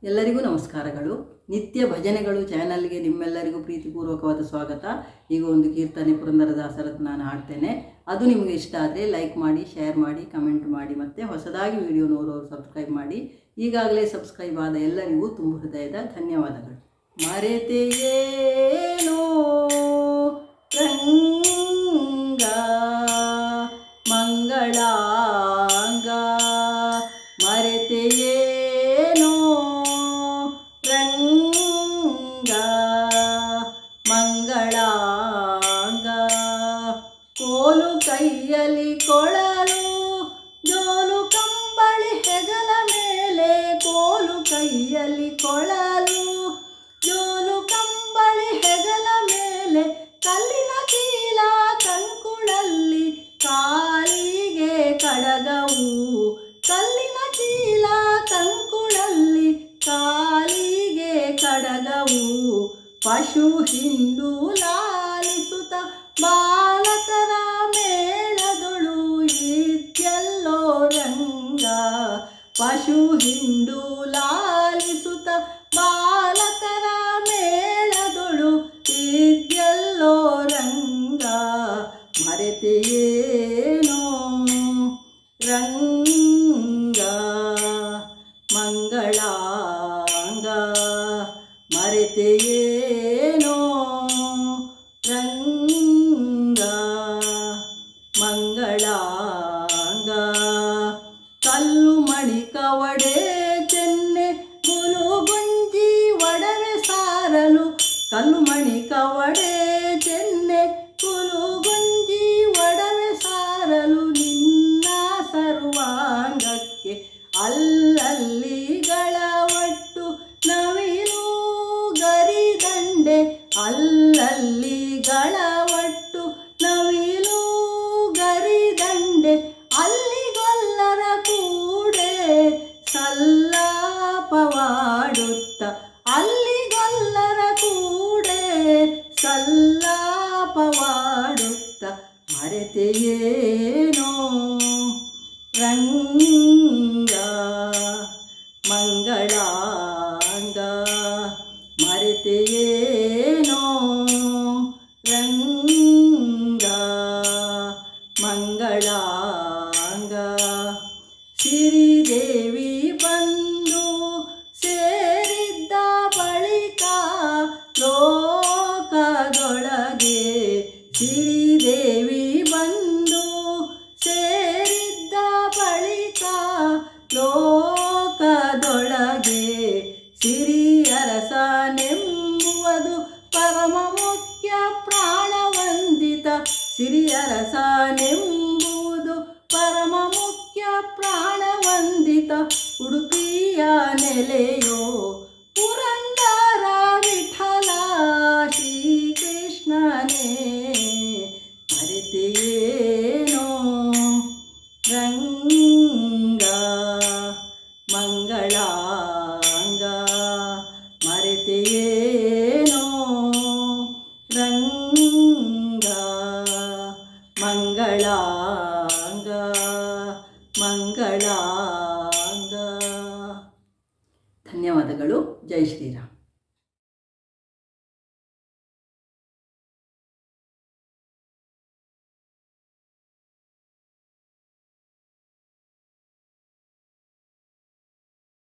ಎಲ್ಲರಿಗೂ ನಮಸ್ಕಾರಗಳು. ನಿತ್ಯ ಭಜನೆಗಳು ಚಾನಲ್ಗೆ ನಿಮ್ಮೆಲ್ಲರಿಗೂ ಪ್ರೀತಿಪೂರ್ವಕವಾದ ಸ್ವಾಗತ. ಈಗ ಒಂದು ಕೀರ್ತನೆ ಪುರಂದರದಾಸರದ್ದು ನಾನು ಹಾಡ್ತೇನೆ. ಅದು ನಿಮಗೆ ಇಷ್ಟ ಆದರೆ ಲೈಕ್ ಮಾಡಿ, ಶೇರ್ ಮಾಡಿ, ಕಮೆಂಟ್ ಮಾಡಿ, ಮತ್ತು ಹೊಸದಾಗಿ ವಿಡಿಯೋ ನೋಡೋರು ಸಬ್ಸ್ಕ್ರೈಬ್ ಮಾಡಿ. ಈಗಾಗಲೇ ಸಬ್ಸ್ಕ್ರೈಬ್ ಆದ ಎಲ್ಲರಿಗೂ ತುಂಬ ಹೃದಯದ ಧನ್ಯವಾದಗಳು. ಮರೆತೆಯೇನೋ ರಂಗ ಮಂಗಳಾಂಗ, ಮರೆತೆಯೇನೋ ರಂಗ ಮಂಗಳಾಂಗ, ಕೋಲು ಕೈಯಲ್ಲಿ ಕೊಳಲು ಜೋಲು ಕಂಬಳಿ ಹೆಗಲ ಮೇಲೆ, ಕೋಲು ಕೈಯಲ್ಲಿ ಕೊಳಲು ಜೋಲು ಕಂಬಳಿ ಹೆಗಲ ಮೇಲೆ, ಕಲ್ಲಿನ ಚೀಲ ಕಂಕುಳಲ್ಲಿ ಕಾಲಿಗೆ ಕಡಗವು, ಕಲ್ಲಿನ ಚೀಲ ಕಂಕುಳಲ್ಲಿ ಕಾಲಿಗೆ ಕಡಗವು, ಪಶು ಹಿಂಡು ಲಾಲಿಸುತ್ತ ಬಾಲಕರ ಮೇಳದೊಳು ಇದ್ಯಲ್ಲೋ ರಂಗ, ಪಶು ಹಿಂಡು ಲಾಲಿಸುತ್ತ ಬಾಲಕರ ಮೇಳದೊಳು ಇದ್ಯಲ್ಲೋ ರಂಗ, ಮರೆತೆಯೇನೋ ರಂಗ ಮಂಗಳಾಂಗ, ಮರೆತೆಯೇನೋ ರಂಗ ಮಂಗಳಾಂಗ, ಕಲ್ಲು ಮಣಿ ಕವಡೆ ಚೆನ್ನೆ ಗುಲುಗುಂಜಿ ಒಡವೆ ಸಾರಲು, ಕಲ್ಲು ಮಣಿ ಕವಡೆ ಚೆನ್ನೆ ಗುಲುಗುಂಜಿ ಒಡವೆ ಸಾರಲು, ನಿನ್ನ ಸರ್ವಾಂಗಕ್ಕೆ ಅಲ್ಲಲ್ಲಿಗಳ ಒಟ್ಟು ನವಿಲು ಗರಿದಂಡೆ, ಅಲ್ಲಲ್ಲಿಗಳ ಒಟ್ಟು ನವಿಲು ಗರಿದಂಡೆ, ಅಲ್ಲಿಗೊಲ್ಲರ ಕೂಡೆ ಸಲ್ಲಾಪವಾಡುತ್ತ, ಅಲ್ಲಿಗೊಲ್ಲರ ಕೂಡೆ ಸಲ್ಲಾಪವಾಡುತ್ತ, ಮರೆತೆಯೇನೋ ರಂಗ ಮಂಗಳಾಂಗ, ಮರೆತೆಯೇನೋ ರಂಗ ಮಂಗಳಾಂಗ, ಸಿರಿದೇವಿ ಬಂದು ಸೇರಿದ್ದ ಬಳಿಕ ಲೋಕದೊಳಗೆ, ಸಿರಿದೇವಿ ಬಂದು ಸೇರಿದ್ದ ಬಳಿಕ ಲೋಕದೊಳಗೆ, ಸಿರಿಯರಸನೆಂಬುವುದು ಪರಮ ಮುಖ್ಯ ಪ್ರಾಣವಂದಿತ, ಸಿರಿಯರಸನೆಂಬುದು ಪರಮ ಮುಖ್ಯ ಪ್ರಾಣವಂದಿತ, ಉಡುಪಿಯ ನೆಲೆಯೋ ಪುರಂದರ ವಿಠಲ ಶ್ರೀಕೃಷ್ಣನೇ, ಮರೆತೆಯೇನೋ ರಂಗ ಮಂಗಳಾಂಗ, ಮರೆತೆಯೇನೋ ರಂಗ ಮಂಗಳಾಂಗ ಮಂಗಳಾಂಗ. ಧನ್ಯವಾದಗಳು. ಜೈ ಶ್ರೀರಾಮ್.